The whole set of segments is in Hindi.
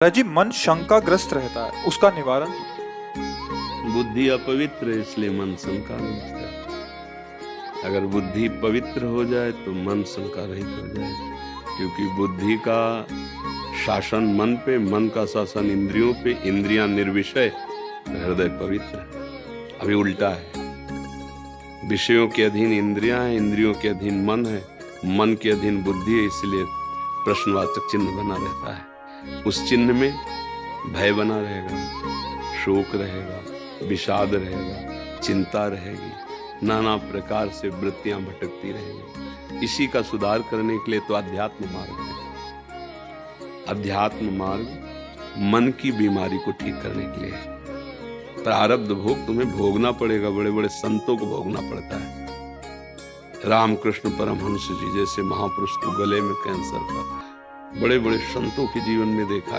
राजीव, मन शंकाग्रस्त रहता है, उसका निवारण? बुद्धि अपवित्र है, इसलिए मन शंकाग्रस्त है। अगर बुद्धि पवित्र हो जाए तो मन शंका रहित हो जाए, क्योंकि बुद्धि का शासन मन पे, मन का शासन इंद्रियों पे, इंद्रियां निर्विषय, हृदय पवित्र। अभी उल्टा है, विषयों के अधीन इंद्रियां हैं, इंद्रियों के अधीन मन है, मन के अधीन बुद्धि है, इसलिए प्रश्नवाचक चिन्ह बना रहता है। उस चिन्ह में भय बना रहेगा, शोक रहेगा, विषाद रहेगा, चिंता रहेगी, नाना प्रकार से वृत्तियां भटकती रहेंगी। इसी का सुधार करने के लिए तो अध्यात्म मार्ग है। अध्यात्म मार्ग मन की बीमारी को ठीक करने के लिए है। प्रारब्ध भोग तुम्हें भोगना पड़ेगा, बड़े बड़े संतों को भोगना पड़ता है। रामकृष्ण परमहंस जी जैसे महापुरुष को गले में कैंसर था, बड़े बड़े संतों के जीवन में देखा।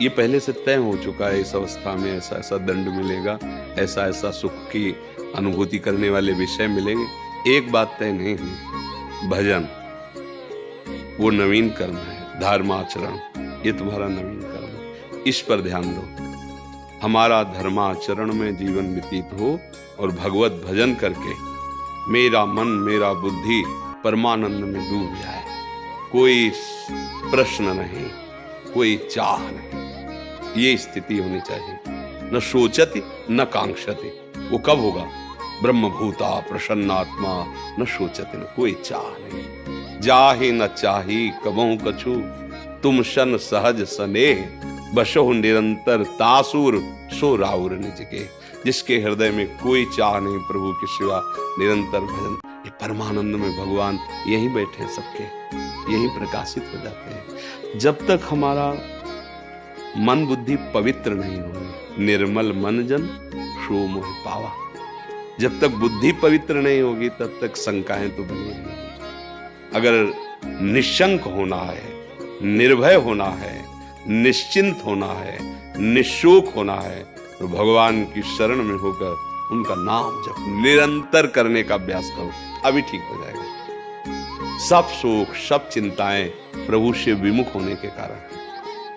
ये पहले से तय हो चुका है, इस अवस्था में ऐसा ऐसा दंड मिलेगा, ऐसा ऐसा सुख की अनुभूति करने वाले विषय मिलेंगे। एक बात तय नहीं हुई, भजन वो नवीन कर्म है, धर्माचरण ये तुम्हारा नवीन कर्म है, इस पर ध्यान दो। हमारा धर्माचरण में जीवन व्यतीत हो और भगवत भजन करके मेरा मन मेरा बुद्धि परमानंद में डूब जाए। कोई प्रश्न नहीं, कोई चाह नहीं, ये स्थिति होनी चाहिए। न सोचति न कांक्षति। वो कब होगा? ब्रह्मभूता प्रसन्नात्मा न सोचति, न कोई चाह नहीं। जाहि न चाही कबहु कछु, तुम शन सहज स्नेह, बसहु निरंतर तासुर सो राउर निज के। जिसके हृदय में कोई चाह नहीं प्रभु के सिवा, निरंतर भजन, ये परमानंद में भगवान यहीं बैठे हैं, सबके यहीं प्रकाशित हो जाते हैं। जब तक हमारा मन बुद्धि पवित्र नहीं होगी, निर्मल मन जन सो मोह पावा। जब तक बुद्धि पवित्र नहीं होगी तब तक शंकाएं तो बनी रहेंगी। अगर निशंक होना है, निर्भय होना है, निश्चिंत होना है, निशोक होना है, तो भगवान की शरण में होकर उनका नाम जप निरंतर करने का अभ्यास करो, अभी ठीक हो जाएगा। सब शोक सब चिंताएं प्रभु से विमुख होने के कारण है।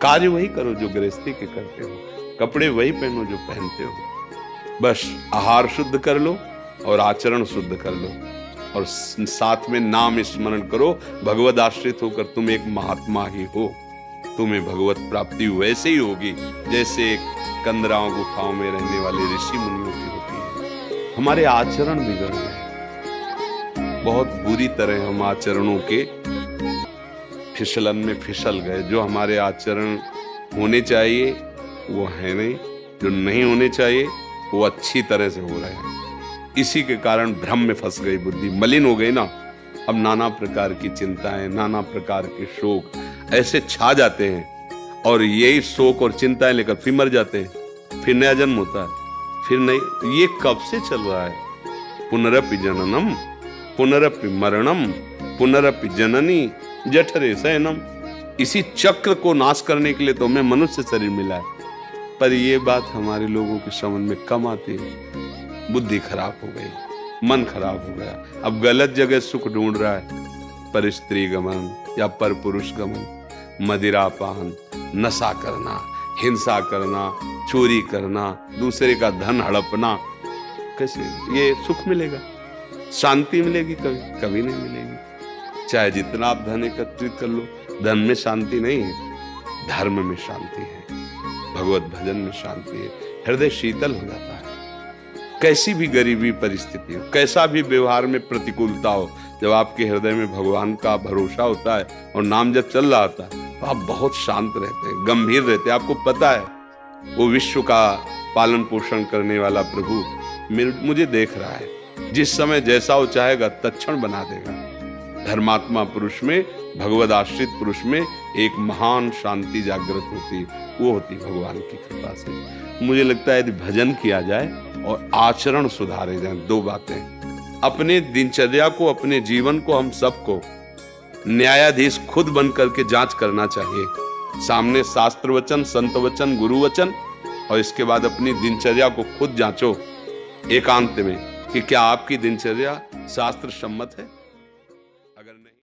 कार्य वही करो जो गृहस्थी के करते हो, कपड़े वही पहनो जो पहनते हो, बस आहार शुद्ध कर लो और आचरण शुद्ध कर लो, और साथ में नाम स्मरण करो। भगवद आश्रित होकर तुम एक महात्मा ही हो, तुम्हें भगवत प्राप्ति वैसे ही होगी जैसे एक कंदराओं गुफाओं में रहने वाले ऋषि मुनियों की होती है। हमारे आचरण बिगड़ गए, बहुत बुरी तरह हम आचरणों के फिसलन में फिसल गए। जो हमारे आचरण होने चाहिए वो है नहीं, जो नहीं होने चाहिए वो अच्छी तरह से हो रहे हैं। इसी के कारण भ्रम में फंस गई बुद्धि, मलिन हो गई ना। अब नाना प्रकार की चिंताएं, नाना प्रकार के शोक ऐसे छा जाते हैं, और यही शोक और चिंताएं लेकर फिर मर जाते हैं, फिर नया जन्म होता है, फिर नहीं। ये कब से चल रहा है? पुनरपि जननम पुनरपि मरणम पुनरपि जननी जठरे शयनम। इसी चक्र को नाश करने के लिए तो हमें मनुष्य शरीर मिला है, पर ये बात हमारे लोगों की समझ में कम आती है। बुद्धि खराब हो गई, मन खराब हो गया, अब गलत जगह सुख ढूंढ रहा है, पर स्त्री गमन या पर पुरुष गमन, मदिरापान, नशा करना, हिंसा करना, चोरी करना, दूसरे का धन हड़पना। कैसे ये सुख मिलेगा? शांति मिलेगी? कभी कभी नहीं मिलेगी। चाहे जितना आप धन एकत्रित कर लो, धन में शांति नहीं है, धर्म में शांति है, भगवत भजन में शांति है। हृदय शीतल हो जाता है। कैसी भी गरीबी परिस्थिति हो, कैसा भी व्यवहार में प्रतिकूलता हो, जब आपके हृदय में भगवान का भरोसा होता है और नाम जब चल रहा होता है, तो आप बहुत शांत रहते हैं, गंभीर रहते हैं। आपको पता है वो विश्व का पालन पोषण करने वाला प्रभु मुझे देख रहा है, जिस समय जैसा वो चाहेगा तत्क्षण बना देगा। धर्मात्मा पुरुष में, भगवद आश्रित पुरुष में एक महान शांति जागृत होती है, वो होती भगवान की कृपा से। मुझे लगता है यदि भजन किया जाए और आचरण सुधारे जाए, दो बातें, अपने दिनचर्या को, अपने जीवन को, हम सबको न्यायाधीश खुद बन करके जांच करना चाहिए। सामने शास्त्र वचन, संत वचन, गुरु वचन, और इसके बाद अपनी दिनचर्या को खुद जांचो एकांत में कि क्या आपकी दिनचर्या शास्त्र सम्मत है।